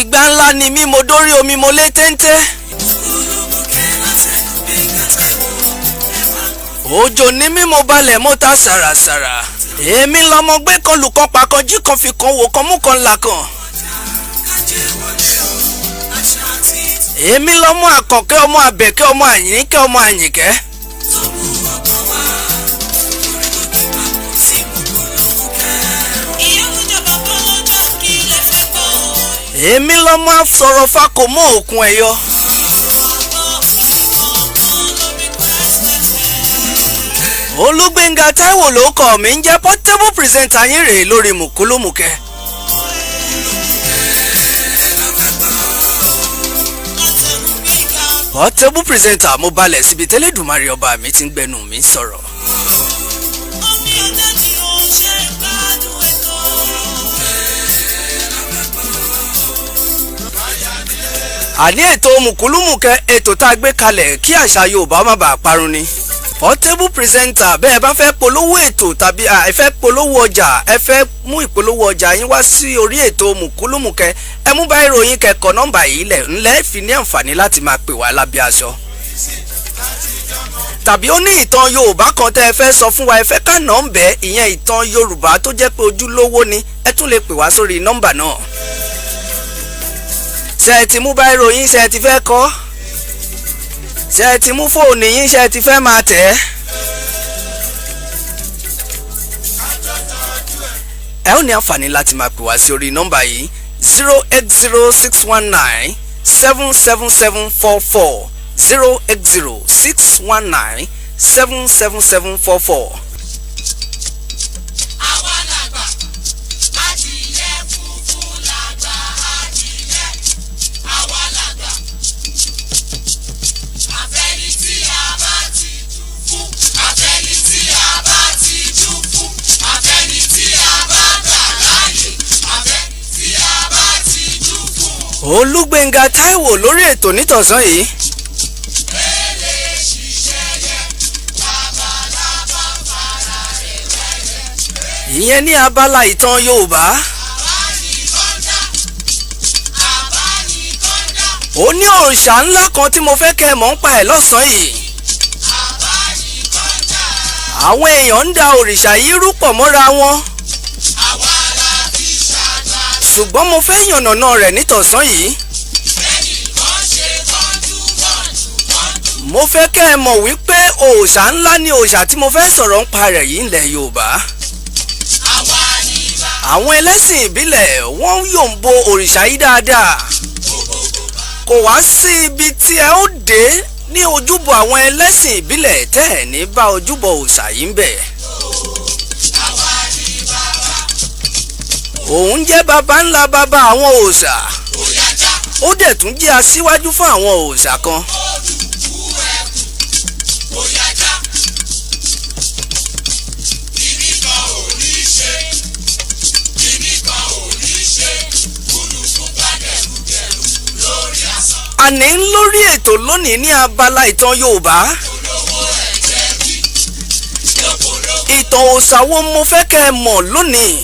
ìgbà ńlá ni mí mo dórí omi mo lé téńté. òjò ní mí mo balẹ̀ mo ta sàràsàrà. èmi lọmọ gbé kan lù kan pa kan jí kan fi kan wò kan mú kan là kan. èmi lọmọ àkànkẹ́ ọmọ àbẹ̀kẹ́ ọmọ àyìnkẹ́ ọmọ àyìnkẹ́. èmi lọmọ àsọ̀rọ̀ fakò mọ́ òkun ẹ̀yọ. Olúgbénga Táíwò ló kọ mi ń jẹ́ portable presenter yín rèé lórí Mukulumuke. Portable presenter mo balẹ̀ síbi tẹ́lẹ̀dùmarè ọba mi ti ń gbẹnu mi sọ̀rọ̀. àní ètò Mukulumuke ètò tá a gbé kalẹ̀ kí àṣà Yorùbá má bàa parun ni. Portable presenter bẹ́ẹ̀ bá fẹ́ polówó ètò tàbí ẹ fẹ́ polówó ọjà ẹ fẹ́ mú ìpolówó ọjà yín wá sí orí ètò Mukulumuke ẹ mú bá ìròyìn kẹ́kọ̀ọ́ nọ́mbà yìí lẹ̀ ńlẹ́ fi ní àǹfààní láti máa pè wá lábẹ́ aṣọ. tàbí ó ní ìtàn Yorùbá kan tẹ́ ẹ fẹ́ sọ fún wa ẹ fẹ́ ká nọ́mbẹ́ ìyẹn ìtàn Yorùbá tó jẹ́ pé ojúlówó ni ẹ tún lè pè wá sórí nọ́mbà náà. ṣé ẹ ti mú bá ìròyìn ṣé ẹ ti fẹ́ kọ́? ṣé ẹ ti mú fóònù yín ṣé ẹ ti fẹ́ máa tẹ̀ ẹ́? ẹ ó ní àǹfààní láti máa pè wá sí orí nọ́mbà yìí 08061977744 08061977744. Olúgbénga Táíwò lórí ètò nítọ̀sán yìí. ìyẹn ní abala ìtàn Yorùbá. ó ní òrìṣà ńlá kan tí mo fẹ́ kẹ́ ẹ mọ̀ ń pa ẹ̀ lọ́sàn-án yìí. àwọn èèyàn ń da òrìṣà yìí rúpọ̀ mọ́ra wọn. ṣùgbọ́n mo fẹ́ yànnàná rẹ̀ nítọ̀sán yìí. mo fẹ́ kẹ́ ẹ mọ̀ wípé òòṣà ńlá ni òòṣà tí mo fẹ́ sọ̀rọ̀ ń pa rẹ̀ yìí ńlẹ̀ Yorùbá. àwọn ẹlẹ́sìn ìbílẹ̀ wọ́n yòǹbo òrìṣà yìí dáadáa. kò wá sí ibi tí ẹ ó dé ní ojúbọ àwọn ẹlẹ́sìn ìbílẹ̀ tẹ́ ẹ̀ ní bá ojúbọ òòṣà yìí ń bẹ̀. òun jẹ́ baba ńlá baba àwọn òòṣà ó dẹ̀ tún jẹ́ aṣíwájú fún àwọn òòṣà kan. àní lórí ètò lónìí ní abala ìtàn Yorùbá. ìtàn òòṣà wo mo fẹ́ kẹ́ ẹ mọ̀ lónìí.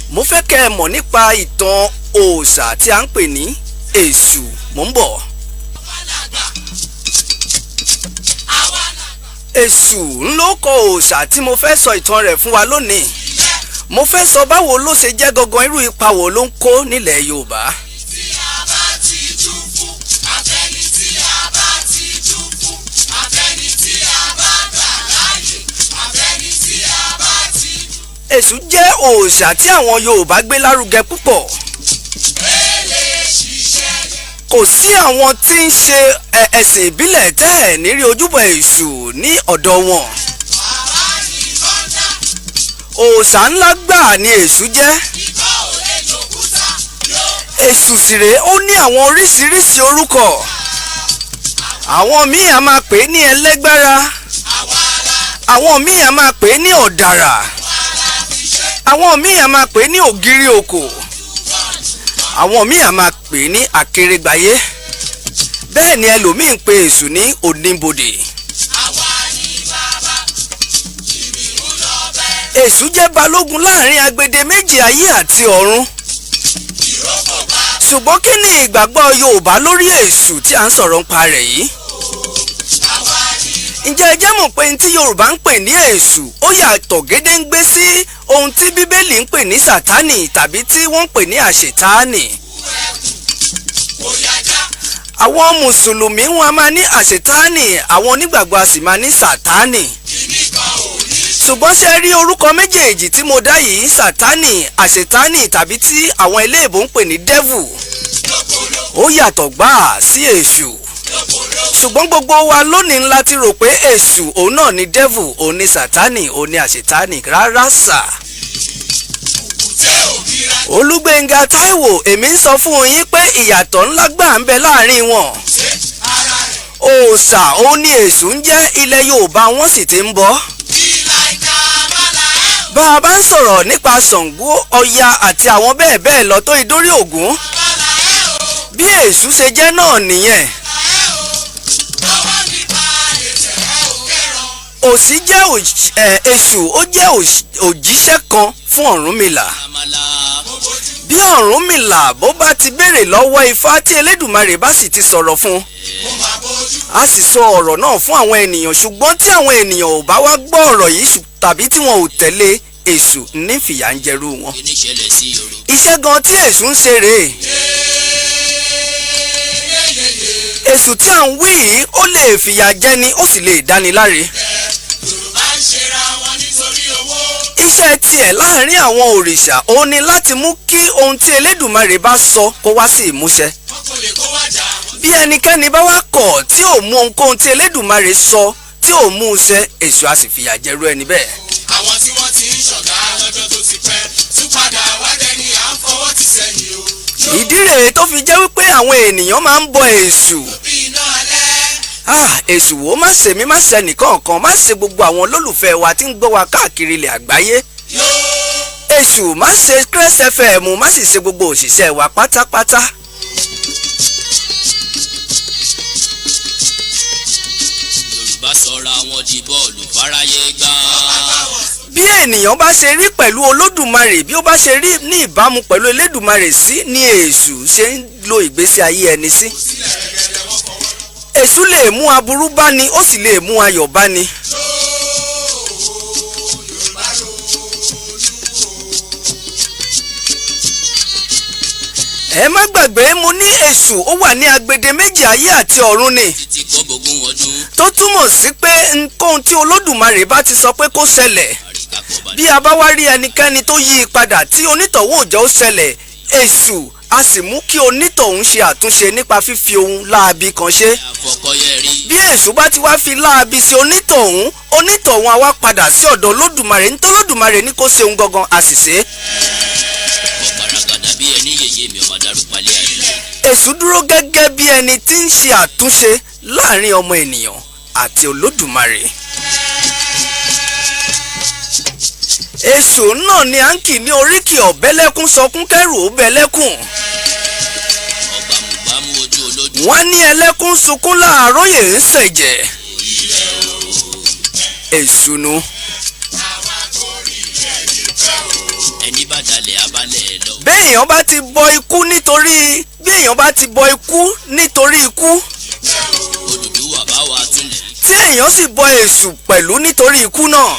mo fẹ́ kẹ́ ẹ mọ̀ nípa ìtàn òòṣà tí a ń pè ní Èṣù. mò ń bọ̀. Èṣù ńlọkọ òòṣà tí mo fẹ́ sọ ìtàn rẹ̀ fún wa lónìí. mo fẹ́ sọ báwo ló ṣe jẹ́ gangan irú ipa wo ló ń kó nílẹ̀ Yorùbá. Èṣù jẹ́ òòṣà tí àwọn Yorùbá gbé lárugẹ púpọ̀. kò sí àwọn tí ń ṣe ẹ̀sìn ìbílẹ̀ tẹ́ ẹ̀ ní rí ojúbọ Èṣù ní ọ̀dọ̀ wọn. òòṣà ńlá gbáà ni Èṣù jẹ́. Èṣù sì rèé ó ní àwọn oríṣiríṣi orúkọ. àwọn míì a máa pè é ní ẹlẹ́gbára. àwọn míì a máa pè é ní ọ̀dàrà. àwọn míì a máa pè é ní ògiri òkò. àwọn míì a máa pè é ní akérègbáyé. bẹ́ẹ̀ ni ẹlòmíì ń pe Èṣù ní oníbodè. èṣù jẹ́ balógun láàrin agbede méjì ayé àti ọ̀run. ṣùgbọ́n kí ni ìgbàgbọ́ Yorùbá lórí èṣù tí à ń sọ̀rọ̀ nípa rẹ̀ yìí? ǹjẹ́ ẹ jẹ́ mọ̀ pé tí Yorùbá ń pè ní èṣù ó yàtọ̀ gédéǹgbé sí ohun tí Bíbélì ń pè ní Sátánì tàbí tí wọ́n ń pè ní àṣetánì. àwọn mùsùlùmí wọn a máa ní àṣetánì, àwọn onígbàgbọ́ a sì máa ní Sátánì. ṣùgbọ́n ṣe rí orúkọ méjèèjì tí mo dá yìí, Sátánì, àṣetánì tàbí tí àwọn eléèbó ń pè ní devil, ó yàtọ̀ gbáà sí èṣù. ṣùgbọ́n gbogbo wa lónìí ńlá ti rò pé èṣù òun náà ni devil, òun ni Sátánì, òun ni àṣetánì. Rárá sà. Olúgbénga Táíwò, èmi ń sọ fún yín pé ìyàtọ̀ ńlá gbà ń bẹ láàrin wọn. òòṣà òun ni èṣù ń jẹ́, ilẹ̀ Yorùbá wọ́n sì ti ń bọ. bá a bá ń sọ̀rọ̀ nípa Ṣàngó, Ọya àti àwọn bẹ́ẹ̀ bẹ́ẹ̀ lọ tó ìdórí Ògún, bí èṣù ṣe jẹ́ náà nìyẹn. òṣì jẹ́ èṣù, ó jẹ́ òjíṣẹ́ kan fún Ọ̀rúnmìlà. bí Ọ̀rúnmìlà bó bá ti béèrè lọ́wọ́ Ifá tí Elédùmarè bá sì ti sọ̀rọ̀ fún un, a sì sọ ọ̀rọ̀ náà fún àwọn ènìyàn. ṣùgbọ́n tí àwọn ènìyàn ò bá wá gbọ́ ọ̀rọ̀ yìí tàbí tí wọn ò tẹ̀lé, èṣù ní fìyà ń jẹrú wọn. iṣẹ́ gan tí èṣù ń ṣe rèé. èṣù tí à ń wí yìí ó lè fìyà jẹni, ó sì lè dáni láre. iṣẹ́ tiẹ̀ láàrin àwọn òrìṣà òun ni láti mú kí ohun tí Elédùmarè bá sọ kó wá sí ìmúṣẹ. bí ẹnikẹ́ni bá wá kọ̀ tí ò mú ohunkóhun tí Elédùmarè sọ tí ò mú un ṣẹ, èṣù á sì fìyà jẹrú ẹni bẹ́ẹ̀. àwọn tí wọ́n ti ń ṣọ̀gá lọ́jọ́ tó ti pẹ́ tún padà wá dẹni à ń fọwọ́ ti sẹ́yìn o. ìdí rèé tó fi jẹ́ wípé àwọn ènìyàn máa ń bọ èṣù. èṣù wo má ṣe mí, má ṣe nìkankan, má ṣe gbogbo àwọn olólùfẹ́ wa tí ń gbọ́ wa káàkiri ilẹ̀ àgbáyé. èṣù má ṣe Crest FM, má sì ṣe gbogbo òṣìṣẹ́ wa pátápátá. Yorùbá sọra wọn di bọ́ọ̀lù fáráyé gbá. bí ènìyàn bá ṣe rí pẹ̀lú Olódùmarè, bí ó bá ṣe rí ní ìbámu pẹ̀lú Elédùmarè sí, ni èṣù ṣe ń lo ìgbésí ayé ẹni sí. èṣù lè mú aburú báni, ó sì lè mú ayọ̀ báni. ẹ má gbàgbé, mo ní èṣù ó wà ní agbede méjì ayé àti ọ̀run ni, tó túmọ̀ sí pé nǹkan tí Olódùmarè bá ti sọ pé kó ṣẹlẹ̀, bí a bá wá rí ẹnikẹ́ni tó yí i padà tí onítọ̀hún ò jẹ́ ó ṣẹlẹ̀, èṣù a sì mú kí onítọ̀hún ṣe àtúnṣe nípa fífi ohun láabi kan ṣe. bí èṣù bá ti wá fi láabi sí onítọ̀hún, onítọ̀hún á wá padà sí ọ̀dọ̀ Olódùmarè, nítorí Olódùmarè ní kó ṣe ohun gangan, a sì ṣe. èṣù dúró gẹ́gẹ́ bí ẹni tí ń ṣe àtúnṣe láàrin ọmọ ènìyàn àti Olódùmarè. èṣù náà ni à ń kì ní oríkì ọ̀bẹ́lẹ́kún sọkún kẹ́rù ó bẹ́lẹ́kún. wọ́n ní ẹlẹ́kún sunkún láàróyè ń ṣẹ̀jẹ̀. èṣù nu. béèyàn bá ti bọ ikú nítorí ikú, tí èèyàn sì bọ èṣù pẹ̀lú nítorí ikú náà,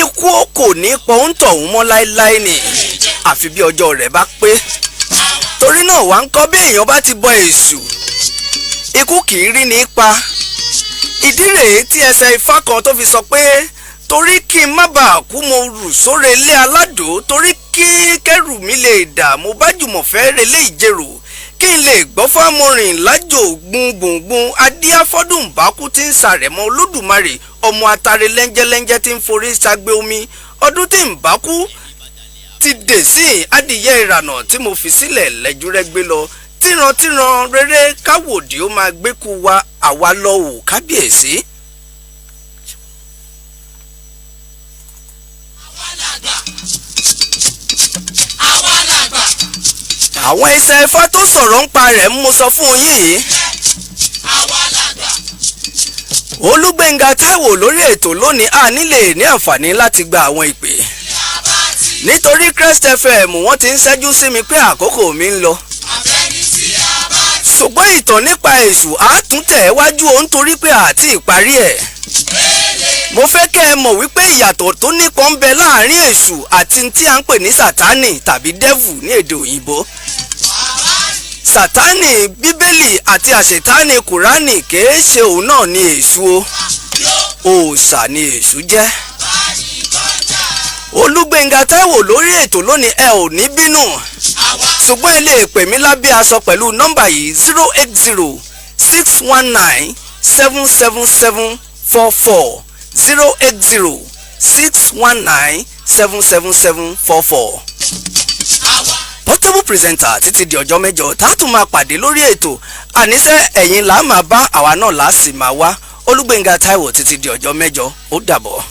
ikú kò ní pọ́ńtọ̀hún mọ́ láéláé ni, àfi bí ọjọ́ rẹ̀ bá pé. torí náà wá ń kọ́, bí èèyàn bá ti bọ èṣù, ikú kì í rí ní pa. ìdí rèé tí ẹsẹ̀ Ifá kan tó fi sọ pé torí kí n má bàa kú mo rù sóre ilé aládò, torí kí kẹ́rù mi lè dà mo bá jùmọ̀ fẹ́ relé ìjẹrò, kí n lè gbọ́ fámọ́rìn lájò gbùngbùngbùn adíáfọ́dún bákú tí ń sàrẹ̀mọ́ Olódùmarè, ọmọ atare lẹ́ńjẹ́lẹ́ńjẹ́ tí ń forí sagbe omi, ọdún tí ń bákú ti dè sí adìyẹ ìrànà tí mo fi sílẹ̀ lẹ́júrẹ́ gbé lọ, tíran rere káwòdì ó máa gbéku wa àwa lọ wò kábíyèsí. àwọn iṣẹ́ Ifá tó sọ̀rọ̀ ń pa rẹ̀ mo sọ fún yín yìí. Olúgbénga Táíwò lórí ètò lónìí a nílè ní àǹfààní láti gba àwọn ìpè nítorí Crest FM wọ́n ti ń ṣẹ́jú sí mi pé àkókò mi ń lọ. ṣùgbọ́n ìtàn nípa èṣù àtúntẹ̀ wájú o nítorí pé àti ìparí ẹ̀. mo fẹ́ kẹ́ ẹ mọ̀ wípé ìyàtọ̀ tó nípọn ń bẹ láàrin èṣù àti tí a ń pè ní sátánì tàbí devil ní èdè òyìnbó. sátánì bíbélì àti àṣetánì kùránì kìí ṣe òun náà ní èṣù o òòṣà ni èṣù jẹ́. Olúgbénga Táíwò lórí ètò lónìí ẹ ò ní bínú ṣùgbọ́n ẹ lè pè mí lábẹ́ aṣọ pẹ̀lú nọ́mbà yìí 08061977744 08061977744. Portable presenter títí di ọjọ́ mẹ́jọ tá a tún máa pàdé lórí ètò àníṣe ẹ̀yin là á máa bá àwa náà là á sì máa wá. Olúgbénga Táíwò títí di ọjọ́ mẹ́jọ ó dàbọ̀.